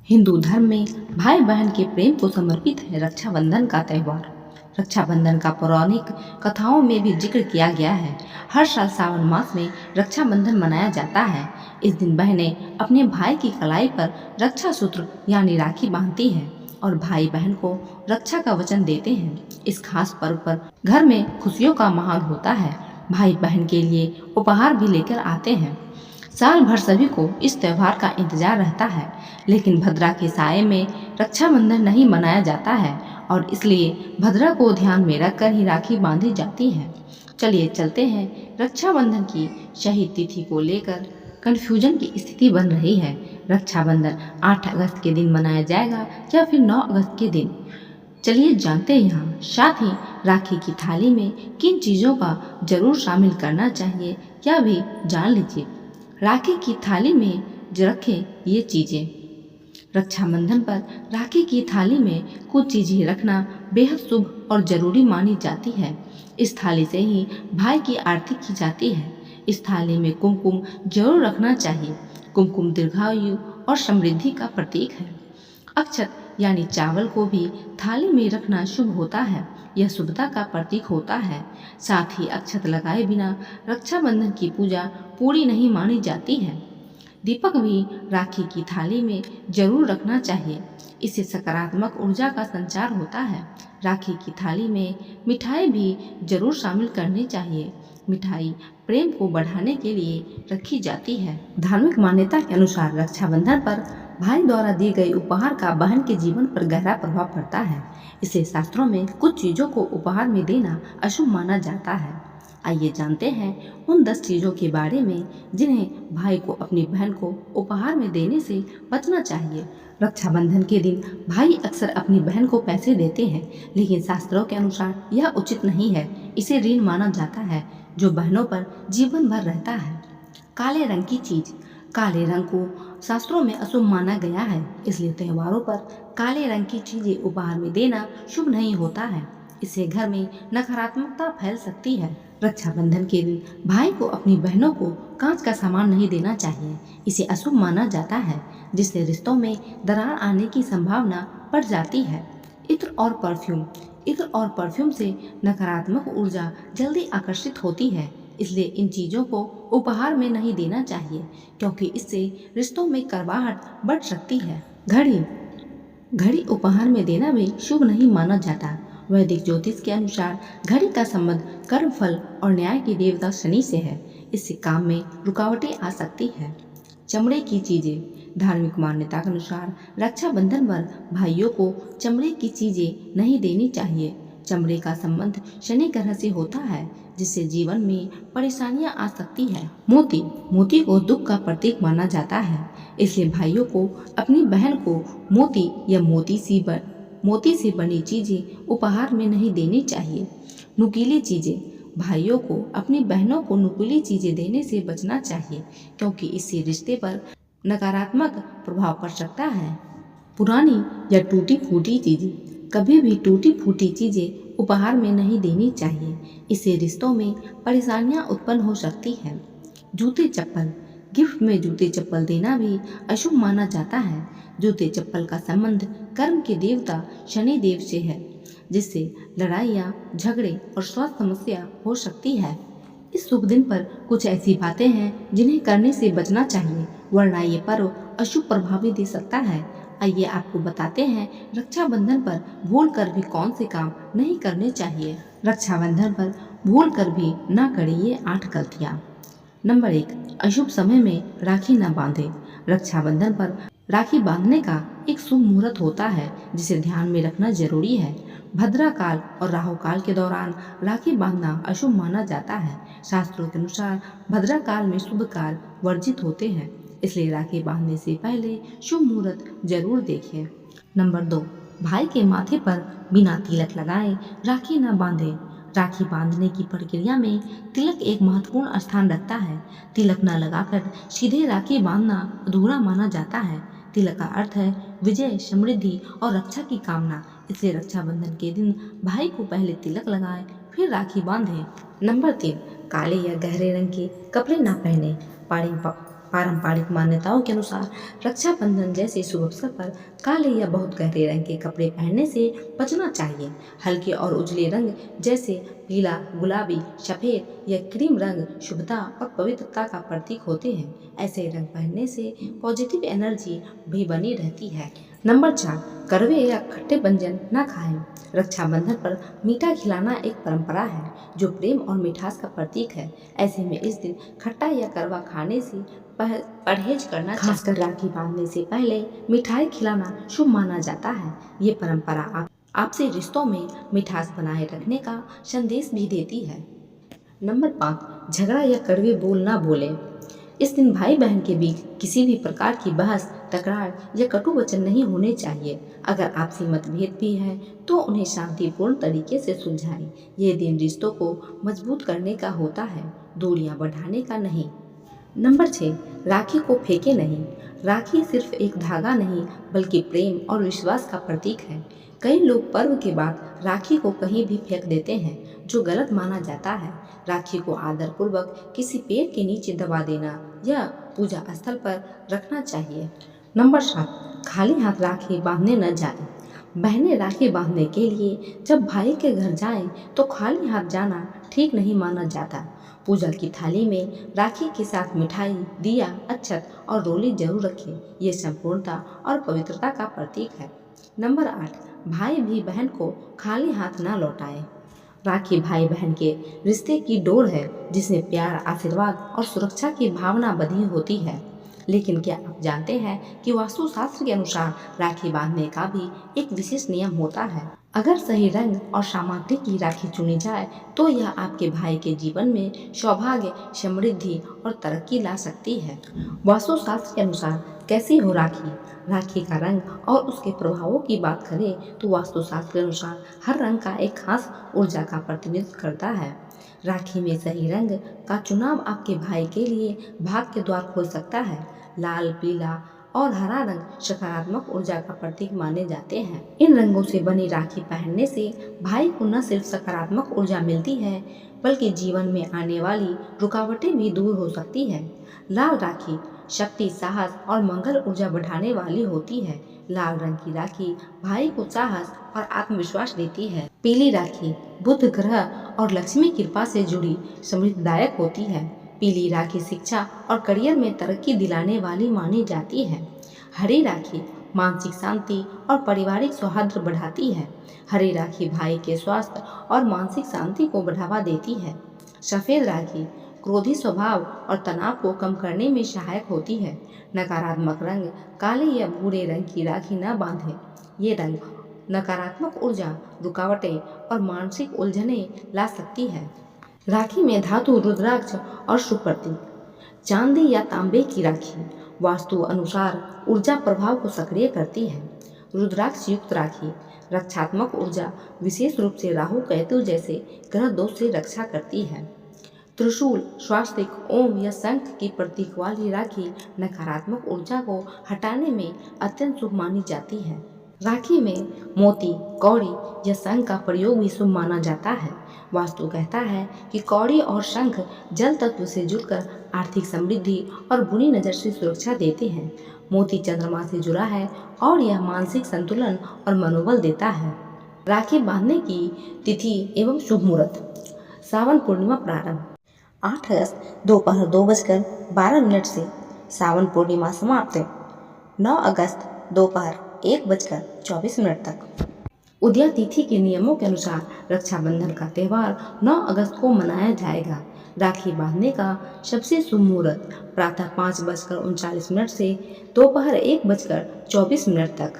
हिंदू धर्म में भाई बहन के प्रेम को समर्पित है रक्षाबंधन का त्यौहार। रक्षाबंधन का पौराणिक कथाओं में भी जिक्र किया गया है। हर साल सावन मास में रक्षाबंधन मनाया जाता है। इस दिन बहनें अपने भाई की कलाई पर रक्षा सूत्र यानी राखी बांधती हैं और भाई बहन को रक्षा का वचन देते हैं। इस खास पर्व पर घर में खुशियों का माहौल होता है। भाई बहन के लिए उपहार भी लेकर आते हैं। साल भर सभी को इस त्योहार का इंतजार रहता है, लेकिन भद्रा के साये में रक्षाबंधन नहीं मनाया जाता है और इसलिए भद्रा को ध्यान में रखकर ही राखी बांधी जाती है। चलिए चलते हैं। रक्षाबंधन की शहीद तिथि को लेकर कन्फ्यूजन की स्थिति बन रही है। रक्षाबंधन 8 अगस्त के दिन मनाया जाएगा या फिर 9 अगस्त के दिन? चलिए जानते हैं यहाँ। साथ ही राखी की थाली में किन चीज़ों का जरूर शामिल करना चाहिए यह भी जान लीजिए। राखी की थाली में रखें ये चीज़ें। रक्षाबंधन पर राखी की थाली में कुछ चीज़ें रखना बेहद शुभ और ज़रूरी मानी जाती है। इस थाली से ही भाई की आरती की जाती है। इस थाली में कुमकुम जरूर रखना चाहिए। कुमकुम दीर्घायु और समृद्धि का प्रतीक है। अक्षत यानी चावल को भी थाली में रखना शुभ होता है। यह शुभता का प्रतीक होता है। साथ ही अक्षत लगाए बिना रक्षाबंधन की पूजा पूरी नहीं मानी जाती है। दीपक भी राखी की थाली में जरूर रखना चाहिए। इससे सकारात्मक ऊर्जा का संचार होता है। राखी की थाली में मिठाई भी जरूर शामिल करनी चाहिए। मिठाई प्रेम को बढ़ाने के लिए रखी जाती है। धार्मिक मान्यता के अनुसार रक्षाबंधन पर भाई द्वारा दी गई उपहार का बहन के जीवन पर गहरा प्रभाव पड़ता है। इसे शास्त्रों में कुछ चीज़ों को उपहार में देना अशुभ माना जाता है। आइए जानते हैं उन 10 चीज़ों के बारे में जिन्हें भाई को अपनी बहन को उपहार में देने से बचना चाहिए। रक्षाबंधन के दिन भाई अक्सर अपनी बहन को पैसे देते हैं, लेकिन शास्त्रों के अनुसार यह उचित नहीं है। इसे ऋण माना जाता है जो बहनों पर जीवन भर रहता है। काले रंग की चीज। काले रंग को शास्त्रों में अशुभ माना गया है, इसलिए त्योहारों पर काले रंग की चीजें उपहार में देना शुभ नहीं होता है। इससे घर में नकारात्मकता फैल सकती है। रक्षाबंधन के दिन भाई को अपनी बहनों को कांच का सामान नहीं देना चाहिए। इसे अशुभ माना जाता है, जिससे रिश्तों में दरार आने की संभावना बढ़ जाती है। इत्र और परफ्यूम। इत्र और परफ्यूम से नकारात्मक ऊर्जा जल्दी आकर्षित होती है, इसलिए इन चीज़ों को उपहार में नहीं देना चाहिए, क्योंकि इससे रिश्तों में कड़वाहट बढ़ सकती है। घड़ी। घड़ी उपहार में देना भी शुभ नहीं माना जाता। वैदिक ज्योतिष के अनुसार घड़ी का संबंध कर्म फल और न्याय के देवता शनि से है। इससे काम में रुकावटें आ सकती है। चमड़े की चीजें। धार्मिक मान्यता के अनुसार रक्षाबंधन पर भाइयों को चमड़े की चीजें नहीं देनी चाहिए। चमड़े का संबंध शनि ग्रह से होता है, जिससे जीवन में परेशानियां आ सकती है। मोती। मोती को दुख का प्रतीक माना जाता है, इसलिए भाइयों को अपनी बहन को मोती या मोती से बनी चीजें उपहार में नहीं देनी चाहिए। नुकीली चीजें। भाइयों को अपनी बहनों को नुकीली चीजें देने से बचना चाहिए, क्योंकि इससे रिश्ते पर नकारात्मक प्रभाव पड़ सकता है। पुरानी या टूटी फूटी चीजें। कभी भी टूटी फूटी चीजें उपहार में नहीं देनी चाहिए। इससे रिश्तों में परेशानियां उत्पन्न हो सकती हैं। जूते चप्पल। गिफ्ट में जूते चप्पल देना भी अशुभ माना जाता है। जूते चप्पल का संबंध कर्म के देवता शनि देव से है, जिससे लड़ाइयाँ, झगड़े और स्वास्थ्य समस्या हो सकती है। इस शुभ दिन पर कुछ ऐसी बातें हैं जिन्हें करने से बचना चाहिए, वरना ये पर्व अशुभ प्रभाव भी दे सकता है। आइए आपको बताते हैं रक्षाबंधन पर भूल कर भी कौन से काम नहीं करने चाहिए। रक्षाबंधन पर भूल कर भी ना करें ये 8 गलतियाँ। नंबर 1, अशुभ समय में राखी न बांधें। रक्षाबंधन पर राखी बांधने का एक शुभ मुहूर्त होता है, जिसे ध्यान में रखना जरूरी है। भद्रा काल और राहु काल के दौरान राखी बांधना अशुभ माना जाता है। शास्त्रों के अनुसार भद्रा काल में शुभ कार्य वर्जित होते हैं, इसलिए राखी बांधने से पहले शुभ मुहूर्त जरूर देखें। नंबर 2, भाई के माथे पर बिना तिलक लगाए राखी न बांधें। राखी बांधने की प्रक्रिया में तिलक एक महत्वपूर्ण स्थान रखता है। तिलक न लगाकर सीधे राखी बांधना अधूरा माना जाता है। तिलक का अर्थ है विजय, समृद्धि और रक्षा की कामना। इसलिए रक्षाबंधन के दिन भाई को पहले तिलक लगाएं, फिर राखी बांधें। नंबर 3, काले या गहरे रंग के कपड़े ना पहने। पारंपरिक मान्यताओं के अनुसार रक्षाबंधन जैसे शुभ अवसर पर काले या बहुत गहरे रंग के कपड़े पहनने से बचना चाहिए। हल्के और उजले रंग जैसे पीला, गुलाबी, सफेद या क्रीम रंग शुभता और पवित्रता का प्रतीक होते हैं। ऐसे रंग पहनने से पॉजिटिव एनर्जी भी बनी रहती है। नंबर 4, कड़वे या खट्टे व्यंजन न खाएं। रक्षाबंधन पर मीठा खिलाना एक परंपरा है जो प्रेम और मिठास का प्रतीक है। ऐसे में इस दिन खट्टा या कड़वा खाने से परहेज करना, खासकर राखी बांधने से पहले मिठाई खिलाना शुभ माना जाता है। ये परंपरा आपसे रिश्तों में मिठास बनाए रखने का संदेश भी देती है। नंबर 5, झगड़ा या कड़वे बोल ना बोले। इस दिन भाई बहन के बीच किसी भी प्रकार की बहस, तकरार या कटु वचन नहीं होने चाहिए। अगर आपसी मतभेद भी है तो उन्हें शांतिपूर्ण तरीके से सुलझाएं। ये दिन रिश्तों को मजबूत करने का होता है, दूरियां बढ़ाने का नहीं। नंबर 6, राखी को फेंके नहीं। राखी सिर्फ एक धागा नहीं बल्कि प्रेम और विश्वास का प्रतीक है। कई लोग पर्व के बाद राखी को कहीं भी फेंक देते हैं जो गलत माना जाता है। राखी को आदर पूर्वक किसी पेड़ के नीचे दबा देना या पूजा स्थल पर रखना चाहिए। नंबर 7, खाली हाथ राखी बांधने न जाएं। बहनें राखी बांधने के लिए जब भाई के घर जाएं तो खाली हाथ जाना ठीक नहीं माना जाता। पूजा की थाली में राखी के साथ मिठाई, दिया, अक्षत और रोली जरूर रखें। ये संपूर्णता और पवित्रता का प्रतीक है। नंबर 8, भाई भी बहन को खाली हाथ न लौटाए। राखी भाई बहन के रिश्ते की डोर है जिसमें प्यार, आशीर्वाद और सुरक्षा की भावना बंधी होती है। लेकिन क्या आप जानते हैं कि वास्तुशास्त्र के अनुसार राखी बांधने का भी एक विशेष नियम होता है। अगर सही रंग और सामग्री की राखी चुनी जाए तो यह आपके भाई के जीवन में सौभाग्य, समृद्धि और तरक्की ला सकती है। वास्तुशास्त्र के अनुसार कैसी हो राखी? राखी का रंग और उसके प्रभावों की बात करें तो वास्तुशास्त्र के अनुसार हर रंग का एक खास ऊर्जा का प्रतिनिधित्व करता है। राखी में सही रंग का चुनाव आपके भाई के लिए भाग्य के द्वार खोल सकता है। लाल, पीला और हरा रंग सकारात्मक ऊर्जा का प्रतीक माने जाते हैं। इन रंगों से बनी राखी पहनने से भाई को न सिर्फ सकारात्मक ऊर्जा मिलती है बल्कि जीवन में आने वाली रुकावटें भी दूर हो सकती है। लाल राखी शक्ति, साहस और मंगल ऊर्जा बढ़ाने वाली होती है। लाल रंग की राखी भाई को साहस और आत्मविश्वास देती है। पीली राखी बुध ग्रह और लक्ष्मी कृपा से जुड़ी समृद्धिदायक होती है। पीली राखी शिक्षा और करियर में तरक्की दिलाने वाली मानी जाती है। हरी राखी मानसिक शांति और पारिवारिक सौहार्द बढ़ाती है। हरी राखी भाई के स्वास्थ्य और मानसिक शांति को बढ़ावा देती है। सफेद राखी क्रोधी स्वभाव और तनाव को कम करने में सहायक होती है। नकारात्मक रंग काले या भूरे रंग की राखी न बांधें। ये रंग नकारात्मक ऊर्जा, रुकावटें और मानसिक उलझनें ला सकती है। राखी में धातु रुद्राक्ष और शुभ प्रतीक। चांदी या तांबे की राखी वास्तु अनुसार ऊर्जा प्रभाव को सक्रिय करती है। रुद्राक्ष युक्त राखी रक्षात्मक ऊर्जा, विशेष रूप से राहु, केतु जैसे ग्रह दोष से रक्षा करती है। त्रिशूल, स्वास्तिक, ओम या शंख की प्रतीक वाली राखी नकारात्मक ऊर्जा को हटाने में अत्यंत शुभ मानी जाती है। राखी में मोती, कौड़ी या शंख का प्रयोग भी शुभ माना जाता है। वास्तु कहता है कि कौड़ी और शंख जल तत्व से जुड़कर आर्थिक समृद्धि और बुरी नज़र से सुरक्षा देते हैं। मोती चंद्रमा से जुड़ा है और यह मानसिक संतुलन और मनोबल देता है। राखी बांधने की तिथि एवं शुभ मुहूर्त। सावन पूर्णिमा प्रारंभ 8 अगस्त दोपहर 2:12 से सावन पूर्णिमा समाप्त 9 अगस्त दोपहर 1:24 तक। उदया तिथि के नियमों के अनुसार रक्षाबंधन का त्यौहार 9 अगस्त को मनाया जाएगा। राखी बांधने का सबसे शुभ मुहूर्त प्रातः 5:39 से दोपहर 1:24 तक।